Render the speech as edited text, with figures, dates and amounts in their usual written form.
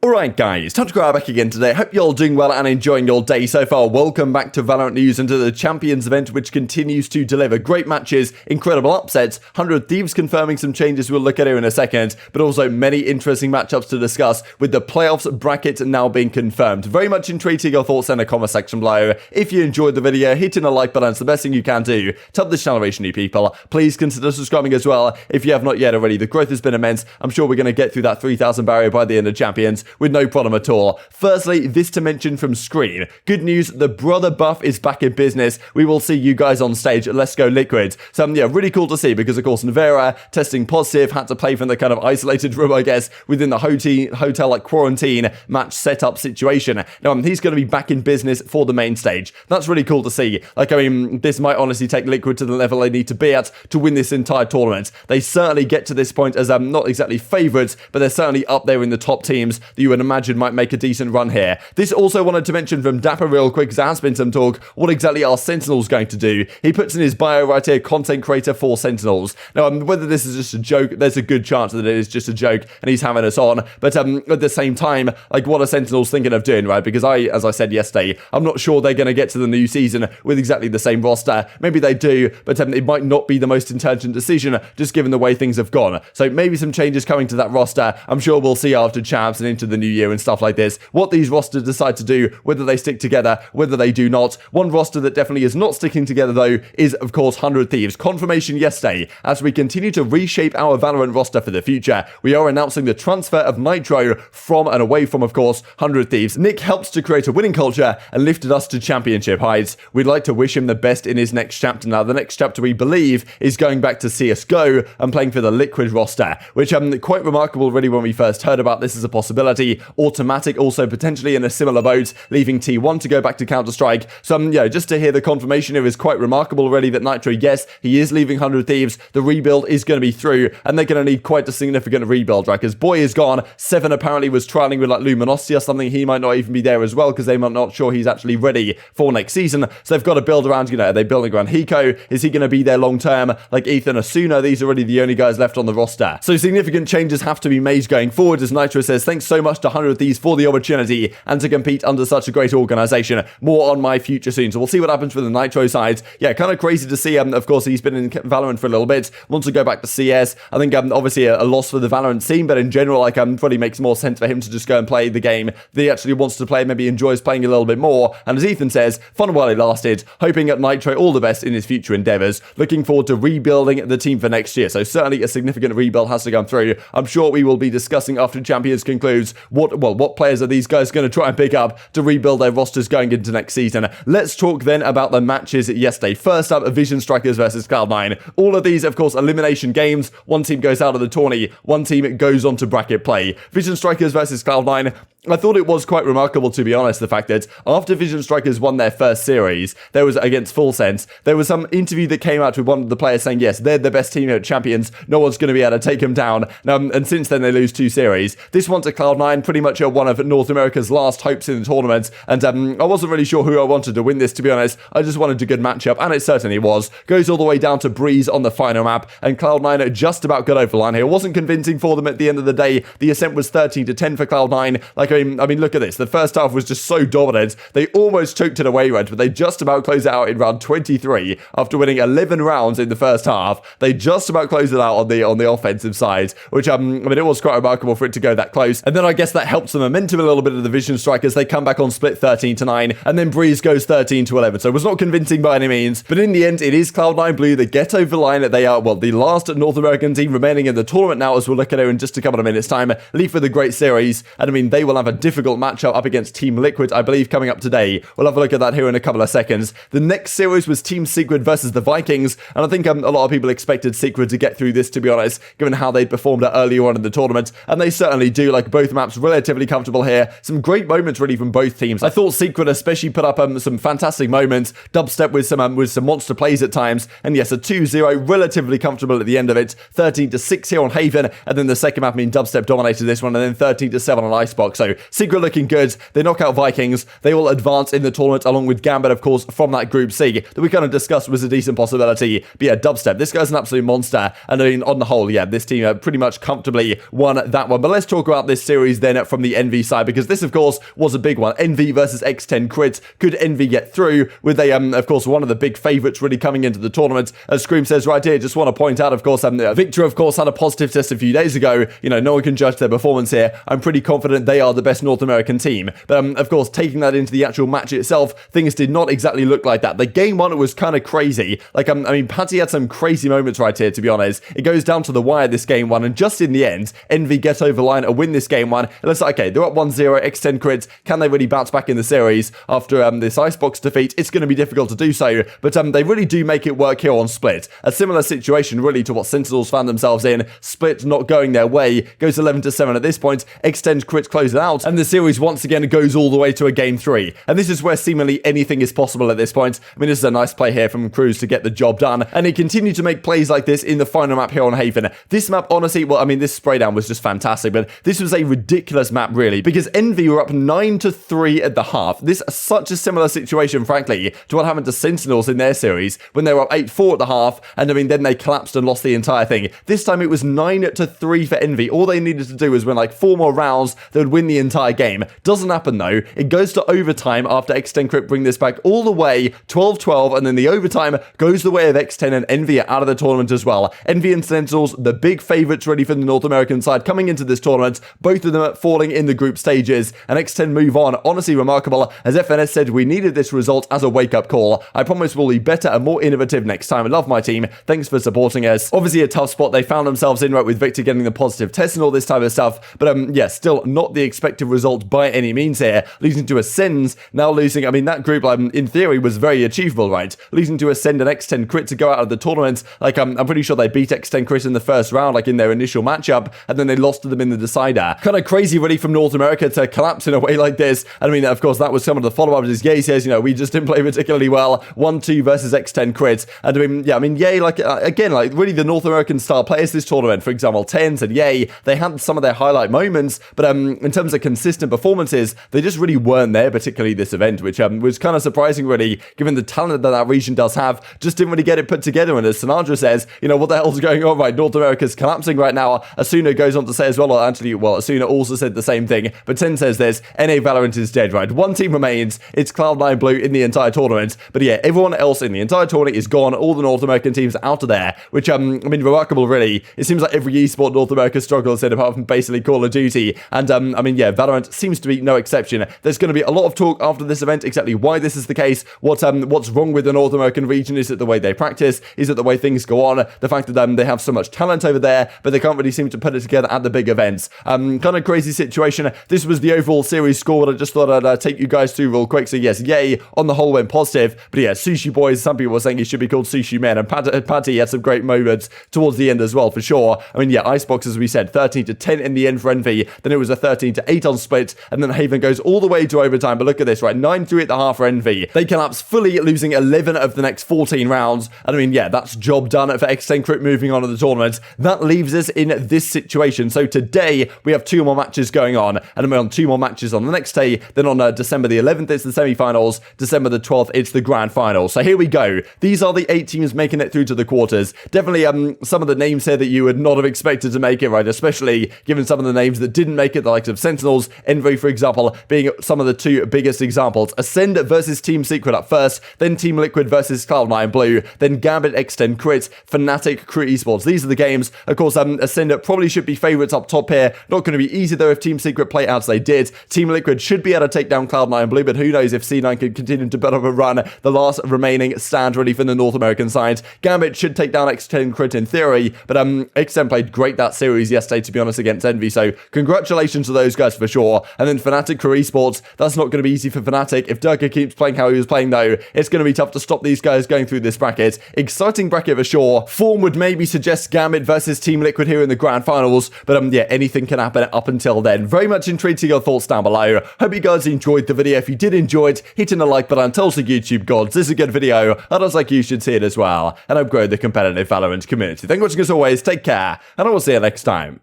Alright guys, TacticalRab back again today. Hope you're all doing well and enjoying your day so far. Welcome back to Valorant News and to the Champions event, which continues to deliver great matches, incredible upsets, 100 Thieves confirming some changes we'll look at here in a second, but also many interesting matchups to discuss with the playoffs bracket now being confirmed. Very much intrigued to your thoughts in the comment section below. If you enjoyed the video, hitting a like button is the best thing you can do to help this channel reach new people. Please consider subscribing as well if you have not yet already. The growth has been immense. I'm sure we're going to get through that 3,000 barrier by the end of Champions with no problem at all. Firstly, this to mention from screen. Good news, the brother buff is back in business. We will see you guys on stage. Let's go Liquid. So yeah, really cool to see because of course Nitr0 testing positive, had to play from the kind of isolated room, I guess, within the hotel like quarantine match setup situation. Now he's going to be back in business for the main stage. That's really cool to see. Like, I mean, this might honestly take Liquid to the level they need to be at to win this entire tournament. They certainly get to this point as not exactly favourites, but they're certainly up there in the top teams that you would imagine might make a decent run here. This also wanted to mention from dapr real quick, because there has been some talk, what exactly are Sentinels going to do? He puts in his bio right here, content creator for Sentinels. Now, whether this is just a joke, there's a good chance that it is just a joke and he's having us on, but at the same time, like, what are Sentinels thinking of doing, right? Because as I said yesterday, I'm not sure they're going to get to the new season with exactly the same roster. Maybe they do, but it might not be the most intelligent decision, just given the way things have gone. So maybe some changes coming to that roster. I'm sure we'll see after Champs and into the new year and stuff like this, what these rosters decide to do, whether they stick together, whether they do not. One roster that definitely is not sticking together though is of course 100 Thieves. Confirmation yesterday. As we continue to reshape our Valorant roster for the future, we are announcing the transfer of Nitr0 from and away from, of course, 100 Thieves. Nick helps to create a winning culture and lifted us to championship heights. We'd like to wish him the best in his next chapter. Now the next chapter we believe is going back to CSGO and playing for the Liquid roster, which quite remarkable really when we first heard about this as a possibility. Automatic also potentially in a similar boat, leaving T1 to go back to Counter-Strike. So yeah, just to hear the confirmation here is quite remarkable already that Nitr0, yes, he is leaving 100 Thieves. The rebuild is going to be through, and they're going to need quite a significant rebuild, right? Because Boy is gone. Seven apparently was trialing with like Luminosity or something. He might not even be there as well because they might not sure he's actually ready for next season. So they've got to build around, are they building around Hiko? Is he going to be there long term? Like Ethan, Asuna, these are already the only guys left on the roster. So significant changes have to be made going forward, as Nitr0 says, thanks so much to 100 Thieves for the opportunity and to compete under such a great organization. More on my future soon. So we'll see what happens for the Nitr0 side. Yeah, kind of crazy to see. Of course, he's been in Valorant for a little bit. Wants to go back to CS. I think obviously a loss for the Valorant scene, but in general, like probably makes more sense for him to just go and play the game that he actually wants to play. Maybe enjoys playing a little bit more. And as Ethan says, fun while it lasted. Hoping at Nitr0 all the best in his future endeavors. Looking forward to rebuilding the team for next year. So certainly a significant rebuild has to come through. I'm sure we will be discussing after Champions concludes what players are these guys going to try and pick up to rebuild their rosters going into next season. Let's talk then about the matches yesterday. First up, Vision Strikers versus Cloud9. All of these, of course, elimination games. One team goes out of the tourney, one team goes on to bracket play. Vision Strikers versus Cloud9. I thought it was quite remarkable, to be honest, the fact that after Vision Strikers won their first series, there was, against Full Sense, there was some interview that came out with one of the players saying, yes, they're the best team at Champions, no one's going to be able to take them down, and since then they lose 2 series. This one's a Cloud9, pretty much one of North America's last hopes in the tournament, and I wasn't really sure who I wanted to win this, to be honest. I just wanted a good matchup, and it certainly was. Goes all the way down to Breeze on the final map, and Cloud9 just about got over the line here. It wasn't convincing for them at the end of the day. The ascent was 13-10 for Cloud9. Like, I mean, look at this. The first half was just so dominant. They almost choked it away, right? But they just about closed it out in round 23 after winning 11 rounds in the first half. They just about closed it out on the offensive side, which I mean, it was quite remarkable for it to go that close. And then I guess that helps the momentum a little bit of the Vision Strikers. They come back on split 13-9, and then Breeze goes 13-11. So it was not convincing by any means, but in the end, it is Cloud9 Blue that get over the line. They are, well, the last North American team remaining in the tournament now, as we'll look at it in just a couple of minutes' time. Leave with a great series, and I mean, they will have a difficult matchup up against Team Liquid, I believe, coming up today. We'll have a look at that here in a couple of seconds. The next series was Team Secret versus the Vikings, and I think a lot of people expected Secret to get through this, to be honest, given how they performed earlier on in the tournament, and they certainly do. Like, both maps relatively comfortable here. Some great moments really from both teams. I thought Secret especially put up some fantastic moments. Dubstep with some monster plays at times, and yes, a 2-0, relatively comfortable at the end of it. 13-6 here on Haven, and then the second map, I mean, Dubstep dominated this one, and then 13-7 on Icebox. So So Secret looking good. They knock out Vikings. They will advance in the tournament along with Gambit, of course, from that Group C that we kind of discussed was a decent possibility. But yeah, Dubstep, this guy's an absolute monster. And I mean, on the whole, yeah, this team pretty much comfortably won that one. But let's talk about this series then from the NV side, because this, of course, was a big one. NV versus X10 Crit. Could NV get through with a, of course, one of the big favorites really coming into the tournament? As Scream says right here, just want to point out, of course, Victor, of course, had a positive test a few days ago. You know, no one can judge their performance here. I'm pretty confident they are the best North American team. But, of course, taking that into the actual match itself, things did not exactly look like that. The game one was kind of crazy. Like, I mean, Patty had some crazy moments right here, to be honest. It goes down to the wire, this game one, and just in the end, NV get over the line and win this game one. And it's like, okay, they're up 1-0, X10 Crit. Can they really bounce back in the series after this Icebox defeat? It's going to be difficult to do so, but they really do make it work here on Split. A similar situation, really, to what Sentinels found themselves in. Split not going their way, goes 11-7 at this point. X10 Crit close it out, and the series once again goes all the way to a game 3. And this is where seemingly anything is possible at this point. I mean, this is a nice play here from Cruz to get the job done, and he continued to make plays like this in the final map here on Haven. This map, honestly, well, I mean, this spray down was just fantastic, but this was a ridiculous map, really, because NV were up 9-3 at the half. This is such a similar situation, frankly, to what happened to Sentinels in their series when they were up 8-4 at the half, and I mean, then they collapsed and lost the entire thing. This time it was 9-3 for NV. All they needed to do was win like 4 more rounds, they would win the entire game. Doesn't happen though. It goes to overtime after X10 Crit bring this back all the way 12-12, and then the overtime goes the way of X10, and NV are out of the tournament as well. NV and Sentinels, the big favorites ready for the North American side coming into this tournament, both of them are falling in the group stages, and X10 move on. Honestly remarkable. As FNS said, we needed this result as a wake-up call. I promise we'll be better and more innovative next time. I love my team. Thanks for supporting us. Obviously a tough spot they found themselves in, right, with Victor getting the positive test and all this type of stuff, but yeah, still not the expected result by any means here, losing to Ascends, now losing. I mean, that group in theory was very achievable, right? Losing to Ascend and X10 Crit to go out of the tournament. Like, I'm pretty sure they beat X10 Crit in the first round, like in their initial matchup, and then they lost to them in the decider. Kind of crazy really from North America to collapse in a way like this. And I mean, of course, that was some of the follow-ups. As Ye says, you know, we just didn't play particularly well. 1-2 versus X10 Crit. And I mean, yeah, I mean, Ye, like, again, like, really the North American star players this tournament, for example, TenZ and Ye, they had some of their highlight moments, but in terms of consistent performances, they just really weren't there, particularly this event, which was kind of surprising, really, given the talent that that region does have. Just didn't really get it put together. And as Sinatraa says, you know, what the hell's going on, right? North America's collapsing right now. Asuna goes on to say as well, or actually, well, Asuna also said the same thing, but TenZ says this, NA Valorant is dead, right? One team remains, it's Cloud9 Blue in the entire tournament, but yeah, everyone else in the entire tournament is gone. All the North American teams are out of there, which, I mean, remarkable, really. It seems like every esport North America struggles in, apart from basically Call of Duty, and, I mean, yeah, Valorant seems to be no exception. There's going to be a lot of talk after this event, exactly why this is the case, what's wrong with the North American region. Is it the way they practice? Is it the way things go on? The fact that they have so much talent over there, but they can't really seem to put it together at the big events. Kind of crazy situation. This was the overall series score that I just thought I'd take you guys through real quick. So yes, Ye on the whole went positive, but yeah, Sushi Boys, some people were saying he should be called Sushi Men, and Patty had some great moments towards the end as well, for sure. I mean, yeah, Icebox, as we said, 13-10 in the end for NV, then it was a 13-8 on Split, and then Haven goes all the way to overtime. But look at this, right, 9-3 at the half for NV. They collapse fully, losing 11 of the next 14 rounds, and I mean, yeah, that's job done for X10 Crit moving on to the tournament. That leaves us in this situation. So today, we have 2 more matches going on, and we're on 2 more matches on the next day. Then on December the 11th, it's the semi-finals. December the 12th, it's the grand final. So here we go. These are the 8 teams making it through to the quarters. Definitely some of the names here that you would not have expected to make it, right? Especially given some of the names that didn't make it, the likes of Sentinels, Envy, for example, being some of the 2 biggest examples. Ascend versus Team Secret up first, then Team Liquid versus Cloud9 Blue, then Gambit, X10 Crit, Fnatic, Crit Esports. These are the games. Of course, Ascend probably should be favorites up top here. Not going to be easy though if Team Secret play out as they did. Team Liquid should be able to take down Cloud9 Blue, but who knows if C9 can continue to put up a run. The last remaining stand ready for the North American side. Gambit should take down X10 Crit in theory, but X10 played great that series yesterday, to be honest, against Envy, so congratulations to those guys for sure. And then Fnatic, Crit Esports, that's not going to be easy for Fnatic. If Turko keeps playing how he was playing though, it's going to be tough to stop these guys going through this bracket. Exciting bracket for sure. Form would maybe suggest Gambit versus Team Liquid here in the grand finals, but yeah, anything can happen up until then. Very much intrigued to your thoughts down below. Hope you guys enjoyed the video. If you did enjoy it, hitting the like button tells the YouTube gods this is a good video, others like you should see it as well, and help grow the competitive Valorant community. Thank you for watching as always, take care, and I will see you next time.